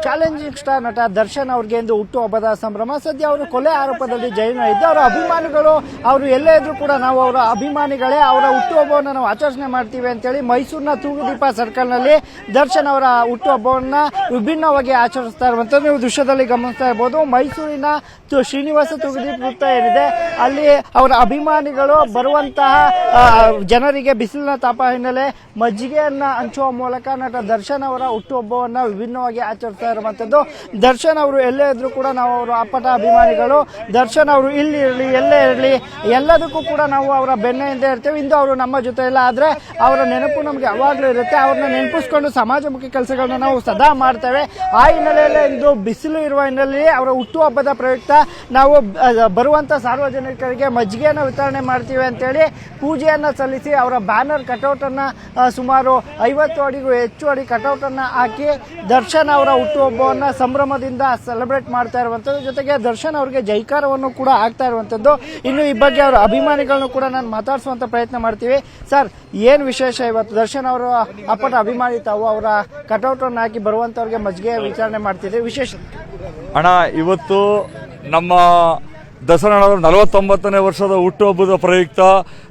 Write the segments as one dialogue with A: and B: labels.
A: Challenging star ನಟ ದರ್ಶನ್ ಅವ್ರಿಗೆ ಎಂದು ಹುಟ್ಟುಹಬ್ಬದ ಸಂಭ್ರಮ. ಸದ್ಯ ಅವರು ಕೊಲೆ ಆರೋಪದಲ್ಲಿ ಜೈಲಿನಲ್ಲಿದ್ದು ಅವರ ಅಭಿಮಾನಿಗಳು ಅವರು ಎಲ್ಲೇ ಇದ್ರೂ ಕೂಡ ನಾವು ಅವರ ಅಭಿಮಾನಿಗಳೇ ಅವರ ಹುಟ್ಟುಹಬ್ಬವನ್ನು ನಾವು ಆಚರಣೆ ಮಾಡ್ತೀವಿ ಅಂತೇಳಿ ಮೈಸೂರಿನ ತೂಗುದೀಪ ಸರ್ಕಲ್ನಲ್ಲಿ ದರ್ಶನ್ ಅವರ ಹುಟ್ಟುಹಬ್ಬವನ್ನ ವಿಭಿನ್ನವಾಗಿ ಆಚರಿಸ್ತಾ ಇರುವಂತದ್ದು ನೀವು ದೃಶ್ಯದಲ್ಲಿ ಗಮನಿಸ್ತಾ ಇರಬಹುದು. ಮೈಸೂರಿನ ಶ್ರೀನಿವಾಸ ತೂಗುದೀಪ ವೃತ್ತ ಏನಿದೆ ಅಲ್ಲಿ ಅವರ ಅಭಿಮಾನಿಗಳು ಬರುವಂತಹ ಜನರಿಗೆ ಬಿಸಿಲಿನ ತಾಪ ಹಿನ್ನೆಲೆ ಮಜ್ಜಿಗೆಯನ್ನ ಹಂಚುವ ಮೂಲಕ ನಟ ದರ್ಶನ್ ಅವರ ಹುಟ್ಟುಹಬ್ಬವನ್ನ ವಿಭಿನ್ನವಾಗಿ ಆಚರಿಸ್ತಾ ಇರುವಂತದ್ದು. ದರ್ಶನ್ ಅವರು ಎಲ್ಲೇ ಇದ್ರೂ ಕೂಡ ನಾವು ಅವರ ಅಪ್ಪಟ ಅಭಿಮಾನಿಗಳು. ದರ್ಶನ್ ಅವರು ಇಲ್ಲಿ ಇರಲಿ ಎಲ್ಲೇ ಇರಲಿ ಎಲ್ಲದಕ್ಕೂ ಕೂಡ ನಾವು ಅವರ ಬೆನ್ನೆಯಿಂದ ಇರ್ತೇವೆ. ಇಂದು ಅವರು ನಮ್ಮ ಜೊತೆ ಇಲ್ಲ, ಆದ್ರೆ ಅವರ ನೆನಪು ನಮಗೆ ಯಾವಾಗಲೂ ಇರುತ್ತೆ. ಅವ್ರನ್ನ ನೆನಪಿಸ್ಕೊಂಡು ಸಮಾಜಮುಖಿ ಕೆಲಸಗಳನ್ನ ನಾವು ಸದಾ ಮಾಡ್ತೇವೆ. ಆ ಹಿನ್ನೆಲೆಯಲ್ಲಿ ಇಂದು ಬಿಸಿಲು ಇರುವ ಹಿನ್ನೆಲೆಯಲ್ಲಿ ಅವರ ಹುಟ್ಟುಹಬ್ಬದ ಪ್ರಯುಕ್ತ ನಾವು ಬರುವಂತ ಸಾರ್ವಜನಿಕರಿಗೆ ಮಜ್ಜಿಗೆಯನ್ನು ವಿತರಣೆ ಮಾಡ್ತೀವಿ ಅಂತೇಳಿ ಪೂಜೆಯನ್ನ ಸಲ್ಲಿಸಿ ಅವರ ಬ್ಯಾನರ್ ಕಟೌಟ್ ಅನ್ನ ಸುಮಾರು 50 ಅಡಿಗೂ ಹೆಚ್ಚು ಅಡಿ ಕಟೌಟ್ ಅನ್ನ ಹಾಕಿ ದರ್ಶನ್ ಅವರ ಹುಟ್ಟುಹಬ್ಬವನ್ನ ಸಂಭ್ರಮದಿಂದ ಸೆಲೆಬ್ರೇಟ್ ಮಾಡ್ತಾ ಇರುವಂತದ್ದು. ಜೊತೆಗೆ ದರ್ಶನ್ ಅವರಿಗೆ ಜೈಕಾರವನ್ನು ಕೂಡ ಆಗ್ತಾ ಇರುವಂತದ್ದು. ಇನ್ನು ಈ ಬಗ್ಗೆ ಅವರ ಅಭಿಮಾನಿಗಳನ್ನು ಕೂಡ ನಾನು ಮಾತಾಡಿಸುವಂತ ಪ್ರಯತ್ನ ಮಾಡ್ತೀವಿ. ಸರ್, ಏನ್ ವಿಶೇಷ ಇವತ್ತು? ದರ್ಶನ್ ಅವರು ಅಪ್ಪಟ ಅಭಿಮಾನಿ ತಾವು, ಅವರ ಕಟೌಟ್ ಅನ್ನು ಹಾಕಿ ಬರುವಂತವ್ರಿಗೆ ಮಜ್ಜಿಗೆ ವಿತರಣೆ ಮಾಡ್ತಿದ್ದೆ. ವಿಶೇಷ
B: ಅಣ್ಣ, ಇವತ್ತು ನಮ್ಮ ದರ್ಶನ್ 49ನೇ ವರ್ಷದ ಹುಟ್ಟುಹಬ್ಬದ ಪ್ರಯುಕ್ತ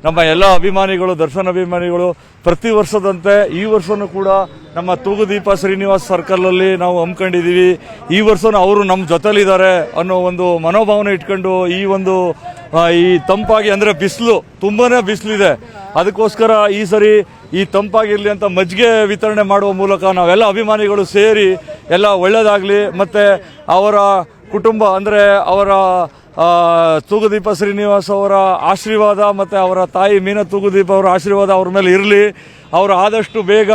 B: ನಮ್ಮ ಎಲ್ಲ ಅಭಿಮಾನಿಗಳು, ದರ್ಶನ್ ಅಭಿಮಾನಿಗಳು ಪ್ರತಿ ವರ್ಷದಂತೆ ಈ ವರ್ಷನೂ ಕೂಡ ನಮ್ಮ ತೂಗುದೀಪ ಶ್ರೀನಿವಾಸ್ ಸರ್ಕಲ್ ಅಲ್ಲಿ ನಾವು ಹಮ್ಮಿಕೊಂಡಿದೀವಿ. ಈ ವರ್ಷನೂ ಅವರು ನಮ್ಮ ಜೊತೆಲಿದ್ದಾರೆ ಅನ್ನೋ ಒಂದು ಮನೋಭಾವನೆ ಇಟ್ಕೊಂಡು ಈ ತಂಪಾಗಿ, ಅಂದ್ರೆ ಬಿಸಿಲು ತುಂಬಾನೇ ಬಿಸಿಲಿದೆ, ಅದಕ್ಕೋಸ್ಕರ ಈ ಸರಿ ಈ ತಂಪಾಗಿರ್ಲಿ ಅಂತ ಮಜ್ಜಿಗೆ ವಿತರಣೆ ಮಾಡುವ ಮೂಲಕ ನಾವೆಲ್ಲ ಅಭಿಮಾನಿಗಳು ಸೇರಿ ಎಲ್ಲ ಒಳ್ಳೇದಾಗ್ಲಿ, ಮತ್ತೆ ಅವರ ಕುಟುಂಬ ಅಂದ್ರೆ ಅವರ ತೂಗುದೀಪ ಶ್ರೀನಿವಾಸ್ ಅವರ ಆಶೀರ್ವಾದ ಮತ್ತೆ ಅವರ ತಾಯಿ ಮೀನಾ ತೂಗುದೀಪ ಅವರ ಆಶೀರ್ವಾದ ಅವ್ರ ಮೇಲೆ ಇರಲಿ, ಅವರು ಆದಷ್ಟು ಬೇಗ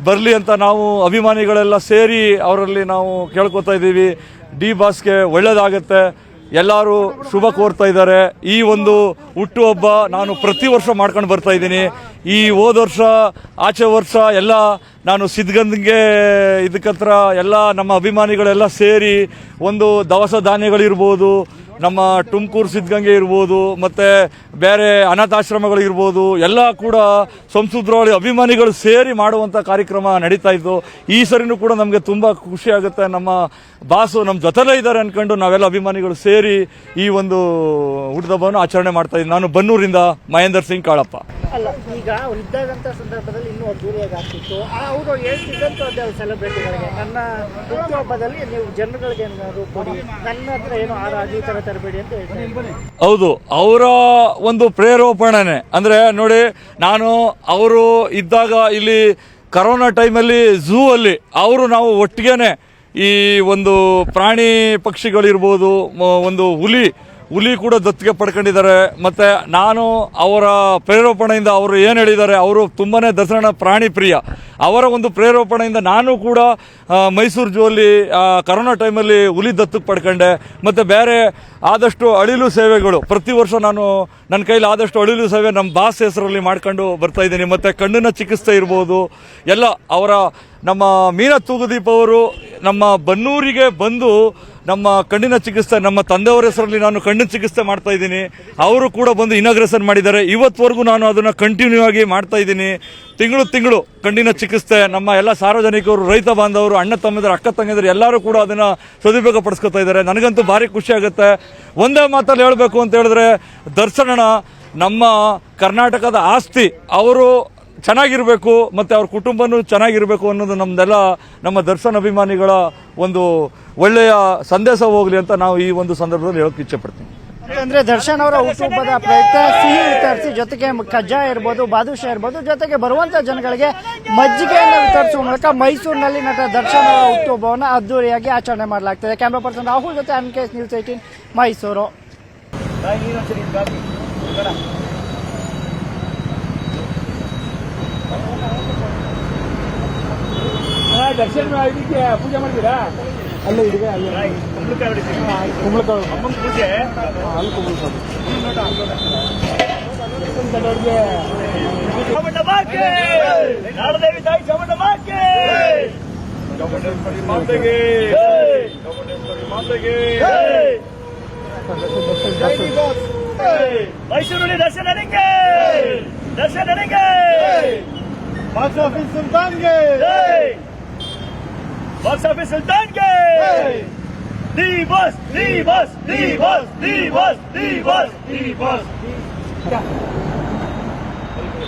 B: ಬರಲಿ ಅಂತ ನಾವು ಅಭಿಮಾನಿಗಳೆಲ್ಲ ಸೇರಿ ಅವರಲ್ಲಿ ನಾವು ಕೇಳ್ಕೊತಾ ಇದ್ದೀವಿ. ಡಿ ಬಾಸ್ಗೆ ಒಳ್ಳೇದಾಗತ್ತೆ, ಎಲ್ಲರೂ ಶುಭ ಕೋರ್ತಾ ಇದ್ದಾರೆ. ಈ ಒಂದು ಹುಟ್ಟುಹಬ್ಬ ನಾನು ಪ್ರತಿ ವರ್ಷ ಮಾಡ್ಕೊಂಡು ಬರ್ತಾ ಇದ್ದೀನಿ. ಈ ಹೋದ ವರ್ಷ ಆಚೆ ವರ್ಷ ಎಲ್ಲ ನಾನು ಸಿದ್ಧಗಂಗೆ ಇದಕ್ಕತ್ರ ಎಲ್ಲ ನಮ್ಮ ಅಭಿಮಾನಿಗಳೆಲ್ಲ ಸೇರಿ ಒಂದು ದವಸ ಧಾನ್ಯಗಳಿರ್ಬೋದು, ನಮ್ಮ ತುಮಕೂರು ಸಿದ್ಧಗಂಗೆ ಇರ್ಬೋದು, ಮತ್ತೆ ಬೇರೆ ಅನಾಥಾಶ್ರಮಗಳು ಇರ್ಬೋದು, ಎಲ್ಲ ಕೂಡ ಸಂಸದ್ರೊಳಗೆ ಅಭಿಮಾನಿಗಳು ಸೇರಿ ಮಾಡುವಂಥ ಕಾರ್ಯಕ್ರಮ ನಡೀತಾ ಇತ್ತು. ಈ ಸರಿನೂ ಕೂಡ ನಮಗೆ ತುಂಬ ಖುಷಿ ಆಗುತ್ತೆ. ನಮ್ಮ ಬಾಸು ನಮ್ಮ ಜೊತೆಲೇ ಇದ್ದಾರೆ ಅನ್ಕೊಂಡು ನಾವೆಲ್ಲ ಅಭಿಮಾನಿಗಳು ಸೇರಿ ಈ ಒಂದು ಹುಟ್ಟುಹಬ್ಬವನ್ನು ಆಚರಣೆ ಮಾಡ್ತಾ ಇದ್ದೀವಿ. ನಾನು ಬನ್ನೂರಿಂದ ಮಹೇಂದರ್ ಸಿಂಗ್ ಕಾಳಪ್ಪ.
A: ಅಲ್ಲ, ಈಗ ಅವ್ರು ಇದ್ದಾಗಂತ ಸಂದರ್ಭದಲ್ಲಿ ಇನ್ನೂ ಅದ್ದೂರಿಯಾಗಿ ಆಗ್ತಿತ್ತು. ಅವರು ಹೇಳ್ತಿದ್ದಂತೂ ಅದೇ ಸೆಲೆಬ್ರಿಟಿಗಳಿಗೆ, ನನ್ನ ಹುಟ್ಟುಹಬ್ಬದಲ್ಲಿ ನೀವು ಜನಗಳಿಗೆ ಏನಾದ್ರು ಕೊಡಿ, ನನ್ನ ಹತ್ರ ಏನು ಈ ತರ ತರಬೇಡಿ ಅಂತ ಹೇಳ್ತಾರೆ.
B: ಹೌದು, ಅವರ ಒಂದು ಪ್ರೇರೇಪಣೆ. ಅಂದ್ರೆ ನೋಡಿ, ನಾನು ಅವರು ಇದ್ದಾಗ ಇಲ್ಲಿ ಕರೋನಾ ಟೈಮಲ್ಲಿ ಝೂ ಅಲ್ಲಿ ನಾವು ಒಟ್ಟಿಗೆನೆ ಈ ಒಂದು ಪ್ರಾಣಿ ಪಕ್ಷಿಗಳಿರ್ಬೋದು, ಒಂದು ಹುಲಿ ಕೂಡ ದತ್ತಿಗೆ ಪಡ್ಕೊಂಡಿದ್ದಾರೆ. ಮತ್ತೆ ನಾನು ಅವರ ಪ್ರೇರೇಪಣೆಯಿಂದ ಅವರು ಏನು ಹೇಳಿದ್ದಾರೆ, ಅವರು ತುಂಬಾನೇ ದರ್ಶನ ಪ್ರಾಣಿ ಪ್ರಿಯ, ಅವರ ಒಂದು ಪ್ರೇರೇಪಣೆಯಿಂದ ನಾನು ಕೂಡ ಮೈಸೂರು ಝೂ ಅಲ್ಲಿ ಕರೋನಾ ಟೈಮಲ್ಲಿ ಹುಲಿ ದತ್ತಕ್ಕೆ ಪಡ್ಕೊಂಡೆ. ಮತ್ತೆ ಬೇರೆ ಆದಷ್ಟು ಅಳಿಲು ಸೇವೆಗಳು ಪ್ರತಿ ವರ್ಷ ನಾನು ನನ್ನ ಕೈಲಿ ಆದಷ್ಟು ಅಳಿಲು ಸೇವೆ ನಮ್ಮ ಬಾಸ್ ಹೆಸರಲ್ಲಿ ಮಾಡ್ಕೊಂಡು ಬರ್ತಾ ಇದ್ದೀನಿ. ಮತ್ತೆ ಕಣ್ಣಿನ ಚಿಕಿತ್ಸೆ ಇರ್ಬೋದು, ಎಲ್ಲ ಅವರ ನಮ್ಮ ಮೀನಾ ತೂಗುದೀಪ್ ಅವರು ನಮ್ಮ ಬನ್ನೂರಿಗೆ ಬಂದು ನಮ್ಮ ಕಣ್ಣಿನ ಚಿಕಿತ್ಸೆ, ನಮ್ಮ ತಂದೆಯವರ ಹೆಸರಲ್ಲಿ ನಾನು ಕಣ್ಣಿನ ಚಿಕಿತ್ಸೆ ಮಾಡ್ತಾ ಇದ್ದೀನಿ. ಅವರು ಕೂಡ ಬಂದು ಇನಾಗ್ರೇಷನ್ ಮಾಡಿದ್ದಾರೆ. ಇವತ್ತವರೆಗೂ ನಾನು ಅದನ್ನು ಕಂಟಿನ್ಯೂ ಆಗಿ ಮಾಡ್ತಾ ಇದ್ದೀನಿ. ತಿಂಗಳು ಕಣ್ಣಿನ ಚಿಕಿತ್ಸೆ ನಮ್ಮ ಎಲ್ಲ ಸಾರ್ವಜನಿಕರು, ರೈತ ಬಾಂಧವರು, ಅಣ್ಣ ತಮ್ಮಂದಿರು, ಅಕ್ಕ ತಂಗಿದ್ರು ಎಲ್ಲರೂ ಕೂಡ ಅದನ್ನು ಸದುಪಯೋಗ ಪಡಿಸ್ಕೊತಾ ಇದ್ದಾರೆ. ನನಗಂತೂ ಭಾರಿ ಖುಷಿ ಆಗುತ್ತೆ. ಒಂದೇ ಮಾತಲ್ಲಿ ಹೇಳಬೇಕು ಅಂತ ಹೇಳಿದ್ರೆ, ದರ್ಶನ ನಮ್ಮ ಕರ್ನಾಟಕದ ಆಸ್ತಿ. ಅವರು ಚೆನ್ನಾಗಿರಬೇಕು ಮತ್ತೆ ಅವ್ರ ಕುಟುಂಬನೂ ಚೆನ್ನಾಗಿರಬೇಕು ಅನ್ನೋದು ನಮ್ದೆಲ್ಲ ನಮ್ಮ ದರ್ಶನ್ ಅಭಿಮಾನಿಗಳ ಒಂದು ಒಳ್ಳೆಯ ಸಂದೇಶ ಹೋಗ್ಲಿ ಅಂತ ನಾವು ಈ ಒಂದು ಸಂದರ್ಭದಲ್ಲಿ ಹೇಳೋಕೆ ಇಚ್ಛೆ ಪಡ್ತೀನಿ.
A: ಅಂದ್ರೆ ದರ್ಶನ್ ಅವರ ಹುಟ್ಟುಹಬ್ಬದ ಪ್ರಯುಕ್ತ ಸಿಹಿ ವಿತರಿಸಿ, ಜೊತೆಗೆ ಕಜ್ಜಾಯ ಇರ್ಬೋದು, ಬಾದುಷಾ ಇರ್ಬೋದು, ಜೊತೆಗೆ ಬರುವಂತ ಜನಗಳಿಗೆ ಮಜ್ಜಿಗೆಯನ್ನು ವಿತರಿಸುವ ಮೂಲಕ ಮೈಸೂರಿನಲ್ಲಿ ನಟ ದರ್ಶನ್ ಅವರ ಹುಟ್ಟುಹಬ್ಬವನ್ನು ಅದ್ದೂರಿಯಾಗಿ ಆಚರಣೆ ಮಾಡಲಾಗ್ತದೆ. ಕ್ಯಾಮರಾ ಪರ್ಸನ್ ರಾಹುಲ್ ಜೊತೆ MKS News 18 ಮೈಸೂರು.
C: ದರ್ಶನ್ ಪೂಜೆ ಮಾಡ್ತೀರಾ? ಅಲ್ಲೇ ಇದೆ, ಕುಂಬಳಕಾಯಿ ಅಮ್ಮನ ಪೂಜೆ ಅಲ್ಲಿ ನಾಡದೇವಿ ತಾಯಿ ಚಾಮುಂಡಮಾತೆ, ಚಾಮುಂಡೇಶ್ವರಿ ಮಾತೆಗೆ, ಚಾಮುಂಡೇಶ್ವರಿ ಮಾತೆಗೆ. ಮೈಸೂರಲ್ಲಿ ದರ್ಶನನಿಗೆ, ಬಾಕ್ಸ್ ಆಫೀಸ್ ಸುಲ್ತಾನ್ಗೆ, ಬಾಕ್ಸ್ ಆಫೀಸ್ ಸುಲ್ತಾನ್ ಗೆ D boss D boss D boss D boss D boss D boss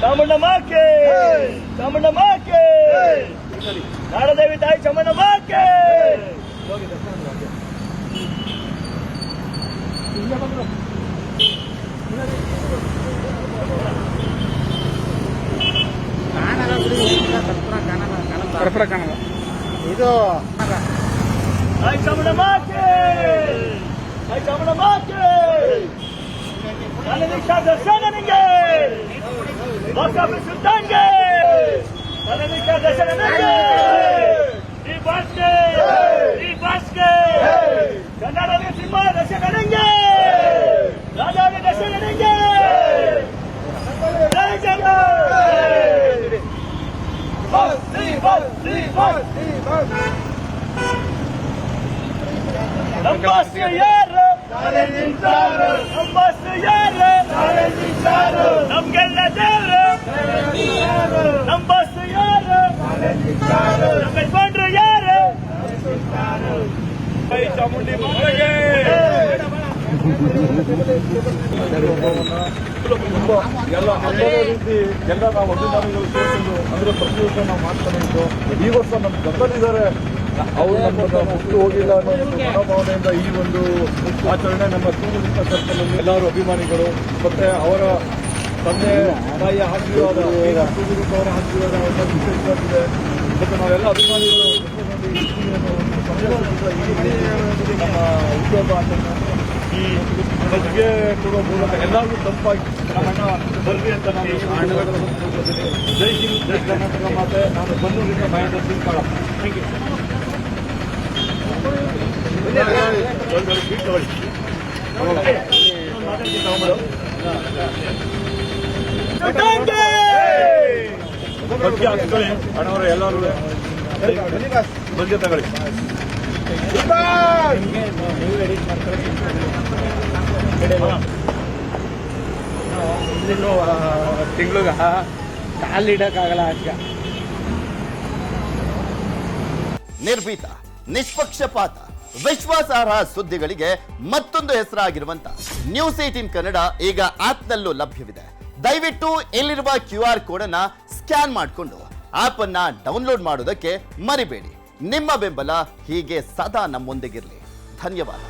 C: Chamundamma ಕೆ ಚಾಮುಂಡಮ್ಮ ಕೆ ನಾಡದೇವಿ ತಾಯಿ ಚಾಮುಂಡಮ್ಮ ಕೆ
A: ಇದು
C: ತಾಯಿ ಚಾಮುಂಡಮ್ಮ ಕೆ ತಾಯಿ ಚಾಮುಂಡಮ್ಮ ಕೆ ನನಗೆ ದರ್ಶನ ನಿಂಗೆ ಬಾಕ್ಸ್ ಆಫೀಸ್ ಸುಲ್ತಾನ್ಗೆ ನನಗೆ ದರ್ಶನ ನಿಂಗೆ ಈ ಬಾಸ್ಗೆ ಕನ್ನಡದ ಸಿಂಹ ದರ್ಶನ ನಿಂಗೆ ರಾಜಾವಿ ದರ್ಶನ ನಿಂಗೆ ಜೈ ಜಯ ನಮ್ಮ ಬಾಸ್ ಯಾರು ನಮ್ಮ ಬಾಸ್ ಯಾರು ನಮ್ಗೆಲ್ಲ ದೇವ್ರು ನಮ್ಮ ಬಾಸ್ ಯಾರು ನಮ್ಮ ಯಜಮಾನ್ರು ಯಾರು ಚಾಮುಂಡಿ ಮಾತೆಗೆ
B: ಎಲ್ಲ ಹಬ್ಬದ ರೀತಿ ಎಲ್ಲ ನಾವು ಅಭಿಮಾನಿಗಳು ಸೇರ್ಕೊಂಡು ಅಂದ್ರೆ ಪ್ರತಿ ವರ್ಷ ನಾವು ಮಾಡ್ತಾನೆ ಇದ್ದು ಈ ವರ್ಷ ನಮ್ಮ ಗದ್ದಲಿದ್ದಾರೆ ಅವರು ನಮ್ಮನ್ನು ಮುಟ್ಟು ಹೋಗಿಲ್ಲ ಅನ್ನೋ ಒಂದು ಮನೋಭಾವನೆಯಿಂದ ಈ ಒಂದು ಆಚರಣೆ ನಮ್ಮ ಸೂರ್ಯದಿಂದ ಸರ್ಕಲಲ್ಲಿ ಎಲ್ಲರೂ ಅಭಿಮಾನಿಗಳು ಮತ್ತೆ ಅವರ ತಂದೆ ತಾಯಿಯ ಆಶೀರ್ವಾದ ಈಗ ಸೂರ್ಯದಿಂದ ಅವರ ಆಶೀರ್ವಾದ ವಿಶೇಷವಾಗಿದೆ ಮತ್ತು ನಾವೆಲ್ಲ ಅಭಿಮಾನಿಗಳು ನಮ್ಮ ಉದ್ಯೋಗ ಆಚರಣೆ ಈ ಮಜ್ಜಿಗೆ ಕೊಡುವ ಮೂಲಕ ಎಲ್ಲರಿಗೂ ತಂಪಾಗಿ ನಮ್ಮಣ್ಣ ಬರ್ರಿ ಅಂತ ನಾನು ಜೈ ಹಿಂದ್ ಜೈ ಕರ್ನಾಟಕ ಮಾತೆ ನಾನು ಬನ್ನೂರಿಂದ ಮಹೇಂದ್ರ ಸಿಂಗ್ ಕಾಳ ಥ್ಯಾಂಕ್ ಯು ಬಗ್ಗೆ ಹಾಕ್ಕೊಳ್ಳಿ ಅಣ್ಣವರು ಎಲ್ಲರೂ ಬಗ್ಗೆ ತಗೊಳ್ಳಿ
A: ತಿಂಗ್ಳಿಗ ಕಾಲಿಡಕ್ಕಾಗಲ್ಲ ಅಷ್ಟ.
D: ನಿರ್ಭೀತ, ನಿಷ್ಪಕ್ಷಪಾತ, ವಿಶ್ವಾಸಾರ್ಹ ಸುದ್ದಿಗಳಿಗೆ ಮತ್ತೊಂದು ಹೆಸರಾಗಿರುವಂತ ನ್ಯೂಸ್ 18 ಕನ್ನಡ ಈಗ ಆಪ್ನಲ್ಲೂ ಲಭ್ಯವಿದೆ. ದಯವಿಟ್ಟು ಇಲ್ಲಿರುವ QR ಕೋಡ್ ಅನ್ನ ಸ್ಕ್ಯಾನ್ ಮಾಡಿಕೊಂಡು ಆಪ್ ಅನ್ನ ಡೌನ್ಲೋಡ್ ಮಾಡೋದಕ್ಕೆ ಮರಿಬೇಡಿ. ನಿಮ್ಮ ಬೆಂಬಲ ಹೀಗೆ ಸದಾ ನಮ್ಮೊಂದಿಗಿರಲಿ. ಧನ್ಯವಾದ.